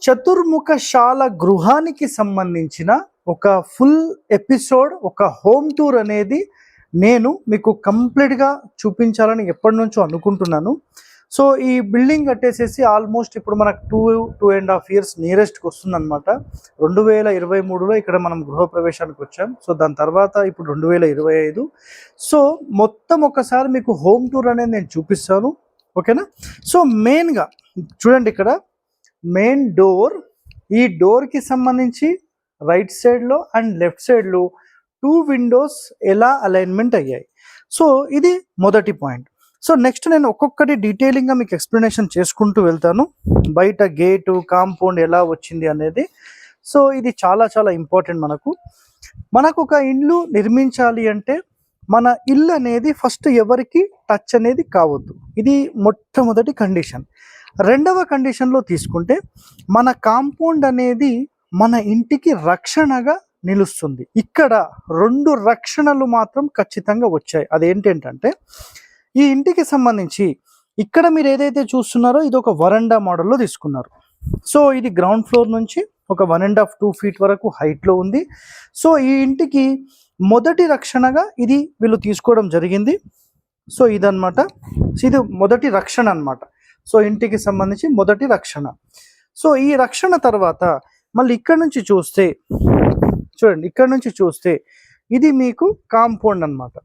చతుర్ముఖశాల గృహానికి సంబంధించిన ఒక ఫుల్ ఎపిసోడ్, ఒక హోమ్ టూర్ అనేది నేను మీకు కంప్లీట్గా చూపించాలని ఎప్పటి నుంచో అనుకుంటున్నాను. సో ఈ బిల్డింగ్ కట్టేసేసి ఆల్మోస్ట్ ఇప్పుడు మనకు 2.5 years నియరెస్ట్కి వస్తుందన్నమాట. 2023లో ఇక్కడ మనం గృహప్రవేశానికి వచ్చాం. సో దాని తర్వాత ఇప్పుడు 2025. సో మొత్తం ఒకసారి మీకు హోమ్ టూర్ అనేది నేను చూపిస్తాను, ఓకేనా. సో మెయిన్గా చూడండి, ఇక్కడ మెయిన్ డోర్, ఈ డోర్కి సంబంధించి రైట్ సైడ్లో అండ్ లెఫ్ట్ సైడ్లో 2 windows ఎలా అలైన్మెంట్ అయ్యాయి. సో ఇది మొదటి పాయింట్. సో నెక్స్ట్ నేను ఒక్కొక్కటి డీటెయిలింగ్గా మీకు ఎక్స్ప్లెనేషన్ చేసుకుంటూ వెళ్తాను. బయట గేటు, కాంపౌండ్ ఎలా వచ్చింది అనేది. సో ఇది చాలా చాలా ఇంపార్టెంట్. మనకు ఒక ఇల్లు నిర్మించాలి అంటే మన ఇల్లు అనేది ఫస్ట్ ఎవరికి టచ్ అనేది కావద్దు. ఇది మొట్టమొదటి కండిషన్. రెండవ కండిషన్లో తీసుకుంటే మన కాంపౌండ్ అనేది మన ఇంటికి రక్షణగా నిలుస్తుంది. ఇక్కడ 2 రక్షణలు మాత్రం ఖచ్చితంగా వచ్చాయి. అదేంటంటే ఈ ఇంటికి సంబంధించి ఇక్కడ మీరు ఏదైతే చూస్తున్నారో ఇది ఒక వరండా మోడల్లో తీసుకున్నారు. సో ఇది గ్రౌండ్ ఫ్లోర్ నుంచి ఒక 1.5-2 feet వరకు హైట్లో ఉంది. సో ఈ ఇంటికి మొదటి రక్షణగా ఇది వీళ్ళు తీసుకోవడం జరిగింది. సో ఇదన్నమాట, ఇది మొదటి రక్షణ అన్నమాట. సో ఇంటికి సంబంధించి మొదటి రక్షణ. సో ఈ రక్షణ తర్వాత మళ్ళీ ఇక్కడ నుంచి చూస్తే చూడండి, ఇక్కడ నుంచి చూస్తే ఇది మీకు కాంపౌండ్ అన్నమాట.